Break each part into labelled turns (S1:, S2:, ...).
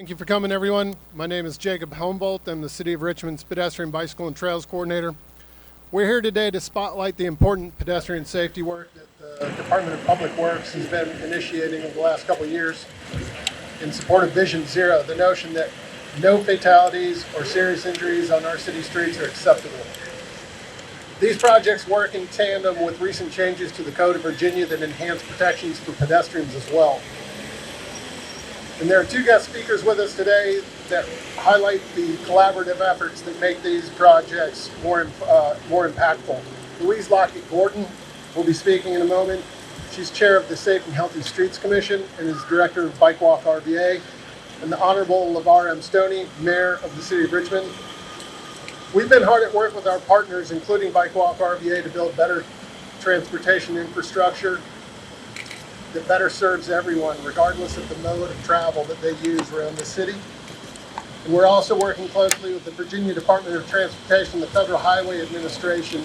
S1: Thank you for coming, everyone. My name is Jacob Helmbolt. I'm the City of Richmond's Pedestrian Bicycle and Trails Coordinator. We're here today to spotlight the important pedestrian safety work that the Department of Public Works has been initiating over the last couple of years in support of Vision Zero, the notion that no fatalities or serious injuries on our city streets are acceptable. These projects work in tandem with recent changes to the Code of Virginia that enhance protections for pedestrians as well. And there are two guest speakers with us today that highlight the collaborative efforts that make these projects more impactful. Louise Lockett-Gordon will be speaking in a moment. She's chair of the Safe and Healthy Streets Commission and is director of Bike Walk RVA. And the Honorable LeVar M. Stoney, mayor of the City of Richmond. We've been hard at work with our partners, including Bike Walk RVA, to build better transportation infrastructure that better serves everyone, regardless of the mode of travel that they use around the city. And we're also working closely with the Virginia Department of Transportation, the Federal Highway Administration.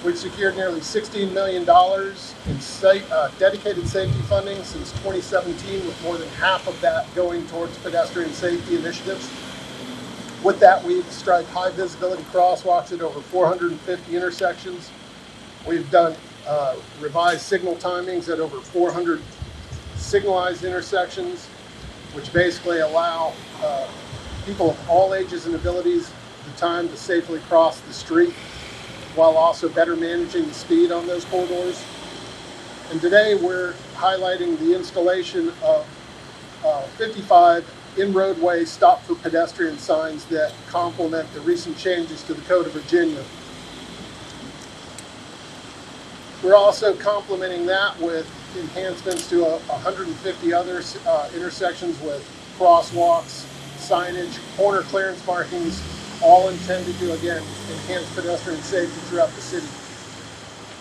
S1: We've secured nearly $16 million in dedicated safety funding since 2017, with more than half of that going towards pedestrian safety initiatives. With that, we've striped high visibility crosswalks at over 450 intersections. We've done revised signal timings at over 400 signalized intersections, which basically allow people of all ages and abilities the time to safely cross the street, while also better managing the speed on those corridors. And today we're highlighting the installation of 55 in-roadway stop for pedestrian signs that complement the recent changes to the Code of Virginia. We're also complementing that with enhancements to 150 other intersections with crosswalks, signage, corner clearance markings, all intended to, again, enhance pedestrian safety throughout the city.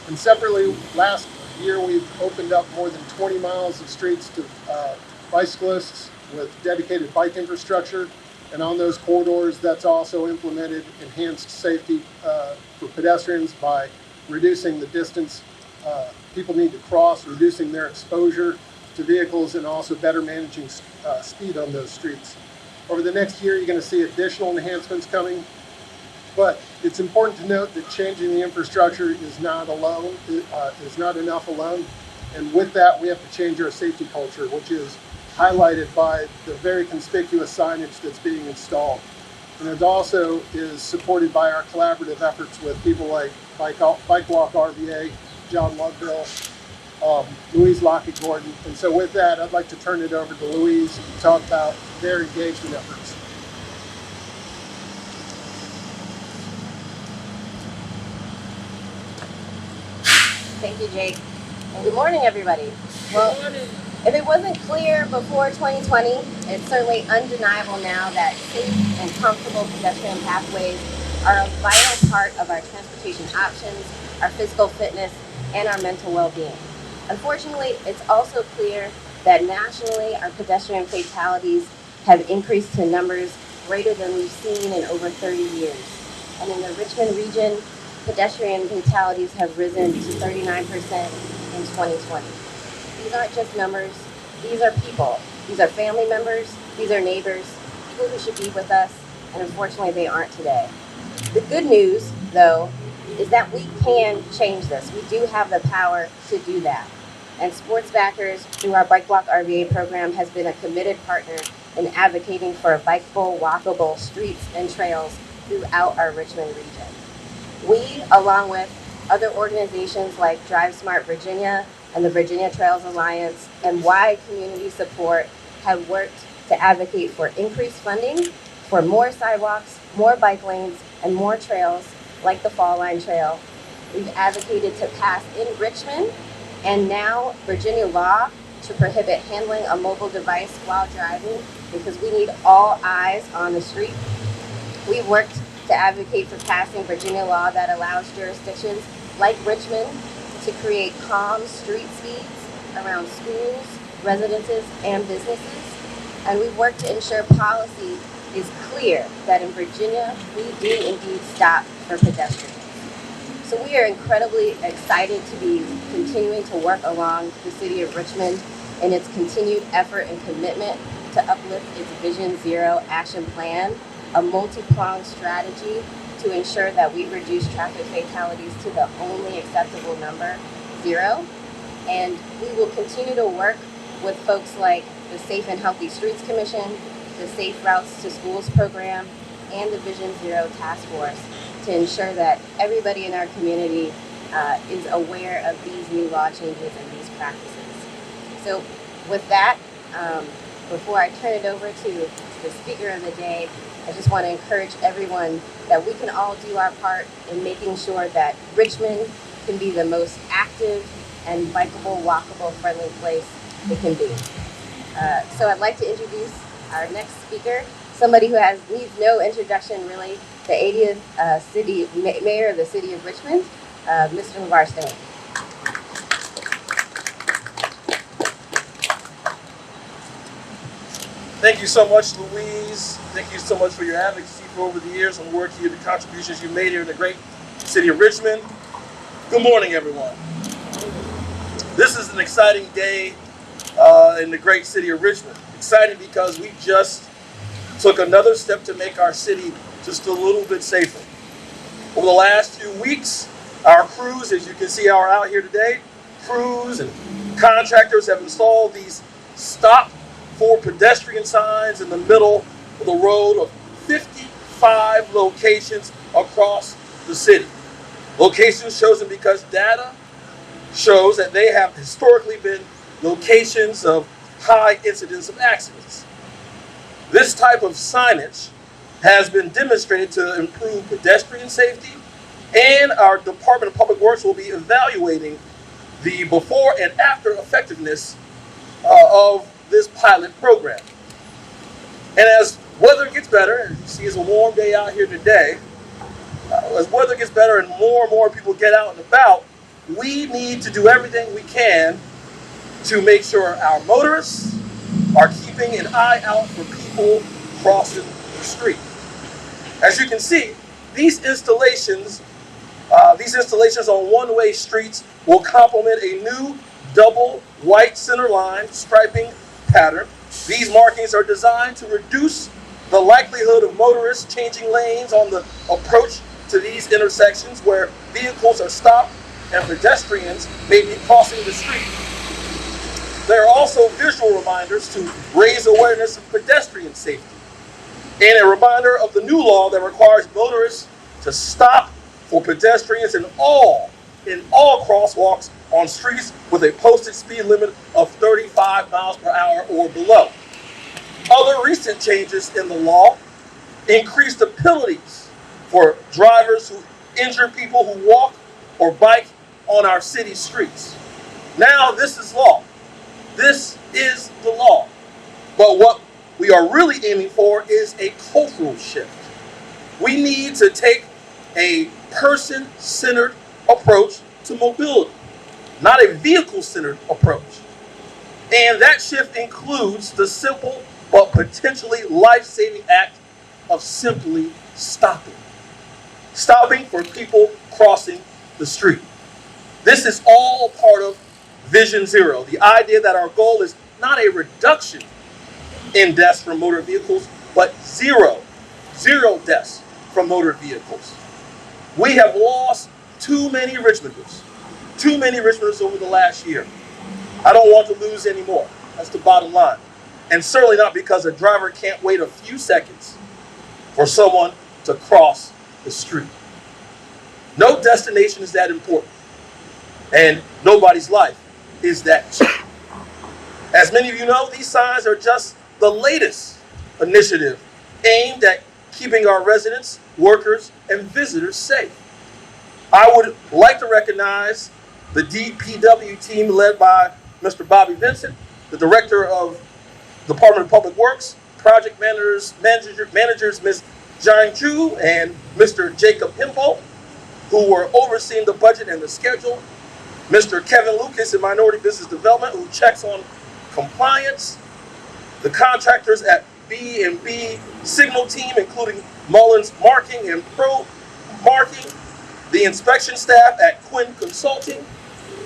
S1: And separately, last year we've opened up more than 20 miles of streets to bicyclists with dedicated bike infrastructure. And on those corridors, that's also implemented enhanced safety for pedestrians by reducing the distance people need to cross, reducing their exposure to vehicles, and also better managing speed on those streets. Over the next year, you're going to see additional enhancements coming, but it's important to note that changing the infrastructure is not enough alone. And with that, we have to change our safety culture, which is highlighted by the very conspicuous signage that's being installed. And it also is supported by our collaborative efforts with people like Bike Walk RVA, John Loveville, Louise Lockett-Gordon. And so with that, I'd like to turn it over to Louise to talk about their engagement efforts.
S2: Thank you, Jake. And good morning, everybody. Well, if it wasn't clear before 2020, it's certainly undeniable now that safe and comfortable pedestrian pathways are a vital part of our transportation options, our physical fitness, and our mental well-being. Unfortunately, it's also clear that nationally, our pedestrian fatalities have increased to numbers greater than we've seen in over 30 years. And in the Richmond region, pedestrian fatalities have risen to 39% in 2020. These aren't just numbers, these are people. These are family members, these are neighbors, people who should be with us, and unfortunately they aren't today. The good news, though, is that we can change this. We do have the power to do that. And Sports Backers, through our Bike Walk RVA program, has been a committed partner in advocating for bikeable, walkable streets and trails throughout our Richmond region. We, along with other organizations like Drive Smart Virginia and the Virginia Trails Alliance and wide community support, have worked to advocate for increased funding, for more sidewalks, more bike lanes, and more trails like the Fall Line Trail. We've advocated to pass in Richmond and now Virginia law to prohibit handling a mobile device while driving, because we need all eyes on the street. We've worked to advocate for passing Virginia law that allows jurisdictions like Richmond to create calm street speeds around schools, residences, and businesses. And we've worked to ensure policy is clear that in Virginia, we do indeed stop for pedestrians. So we are incredibly excited to be continuing to work along the city of Richmond in its continued effort and commitment to to uplift its Vision Zero action plan, a multi-pronged strategy to ensure that we reduce traffic fatalities to the only acceptable number, 0. And we will continue to work with folks like the Safe and Healthy Streets Commission, the Safe Routes to Schools program, and the Vision Zero Task Force to ensure that everybody in our community is aware of these new law changes and these practices. So with that, before I turn it over to the speaker of the day, I just want to encourage everyone that we can all do our part in making sure that Richmond can be the most active and bikeable, walkable, friendly place it can be. So I'd like to introduce our next speaker, somebody who needs no introduction really, the 80th mayor of the city of Richmond, Mr. LeVar Stone.
S3: Thank you so much, Louise. Thank you so much for your advocacy for over the years and work here, the contributions you made here in the great city of Richmond. Good morning, everyone. This is an exciting day in the great city of Richmond. Exciting because we just took another step to make our city just a little bit safer. Over the last few weeks, our crews, as you can see, are out here today. Crews and contractors have installed these stop for pedestrian signs in the middle of the road of 55 locations across the city. Locations chosen because data shows that they have historically been locations of high incidence of accidents. This type of signage has been demonstrated to improve pedestrian safety, and our Department of Public Works will be evaluating the before and after effectiveness of this pilot program. And as weather gets better, and you see it's a warm day out here today, as weather gets better and more people get out and about, we need to do everything we can to make sure our motorists are keeping an eye out for people crossing the street. As you can see, these installations on one-way streets will complement a new double white center line striping pattern. These markings are designed to reduce the likelihood of motorists changing lanes on the approach to these intersections where vehicles are stopped and pedestrians may be crossing the street. There are also visual reminders to raise awareness of pedestrian safety, and a reminder of the new law that requires motorists to stop for pedestrians in all crosswalks on streets with a posted speed limit of 35 miles per hour or below. Other recent changes in the law increase the penalties for drivers who injure people who walk or bike on our city streets. Now this is law. This is the law. But what we are really aiming for is a cultural shift. We need to take a person-centered approach to mobility, not a vehicle-centered approach. And that shift includes the simple but potentially life-saving act of simply stopping. Stopping for people crossing the street. This is all part of Vision Zero, the idea that our goal is not a reduction in deaths from motor vehicles, but zero deaths from motor vehicles. We have lost too many Richmonders over the last year. I don't want to lose any more. That's the bottom line. And certainly not because a driver can't wait a few seconds for someone to cross the street. No destination is that important, and nobody's life is that cheap. As many of you know, these signs are just the latest initiative aimed at keeping our residents, workers, and visitors safe. I would like to recognize the DPW team led by Mr. Bobby Vincent, the Director of Department of Public Works, Project Managers Ms. Jiang Chu and Mr. Jacob Himbo, who were overseeing the budget and the schedule, Mr. Kevin Lucas in Minority Business Development, who checks on compliance, the contractors at B&B Signal Team, including Mullins Marking and Pro Marking, the inspection staff at Quinn Consulting,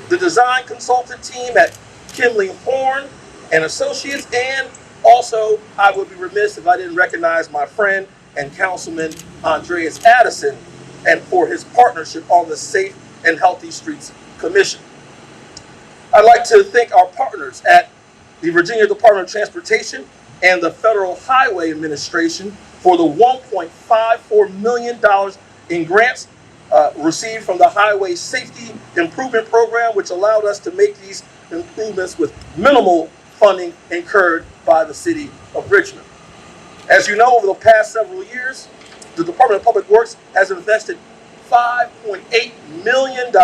S3: the design consultant team at Kinley Horn and Associates, and Also, I would be remiss if I didn't recognize my friend and Councilman Andreas Addison and for his partnership on the Safe and Healthy Streets Commission. I'd like to thank our partners at the Virginia Department of Transportation and the Federal Highway Administration for the $1.54 million in grants received from the Highway Safety Improvement Program, which allowed us to make these improvements with minimal funding incurred by the city of Richmond. As you know, over the past several years, the Department of Public Works has invested $5.8 million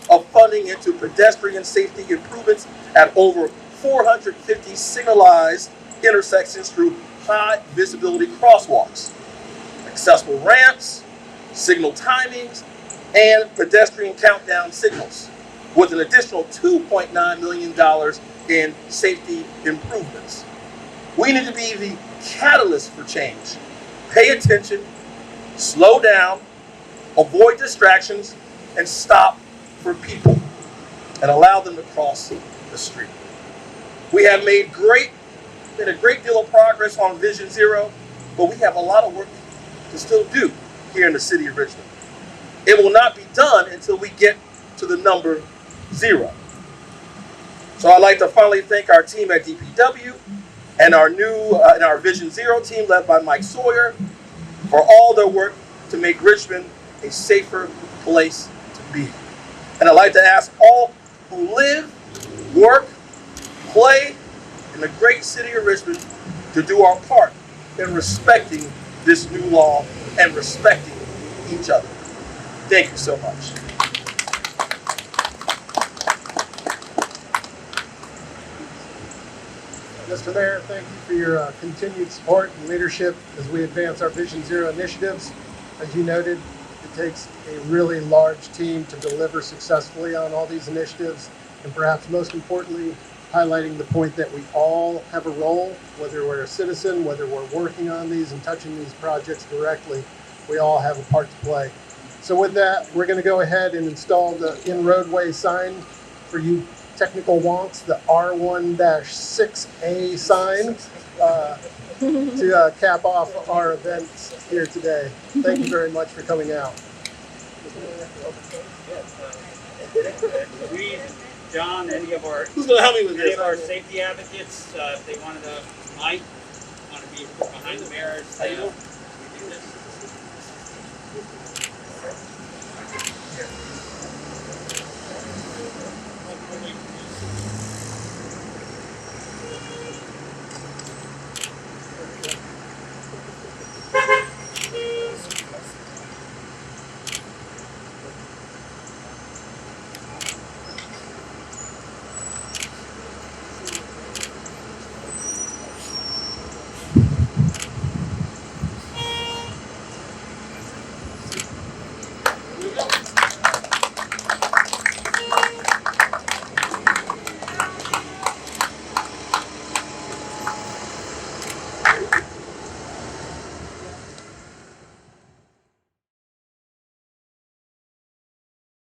S3: of funding into pedestrian safety improvements at over 450 signalized intersections through high visibility crosswalks, accessible ramps, signal timings, and pedestrian countdown signals, with an additional $2.9 million in safety improvements. We need to be the catalyst for change. Pay attention, slow down, avoid distractions, and stop for people and allow them to cross the street. We have made a great deal of progress on Vision Zero, but we have a lot of work to still do here in the city of Richmond. It will not be done until we get to the number 0. So I'd like to finally thank our team at DPW and our Vision Zero team led by Mike Sawyer for all their work to make Richmond a safer place to be. And I'd like to ask all who live, work, play in the great city of Richmond to do our part in respecting this new law and respecting each other. Thank you so much.
S1: Mr. Mayor, thank you for your continued support and leadership as we advance our Vision Zero initiatives. As you noted, it takes a really large team to deliver successfully on all these initiatives, and perhaps most importantly, highlighting the point that we all have a role, whether we're a citizen, whether we're working on these and touching these projects directly, we all have a part to play. So with that, we're going to go ahead and install the in-roadway sign for you technical wonks, the R1-6A sign, to cap off our events here today. Thank you very much for coming out.
S4: We, John, any of our
S3: Who's going to help me with
S4: any
S3: this?
S4: of our safety advocates, if they wanted to, Mike, want to be behind the mirrors, we do this.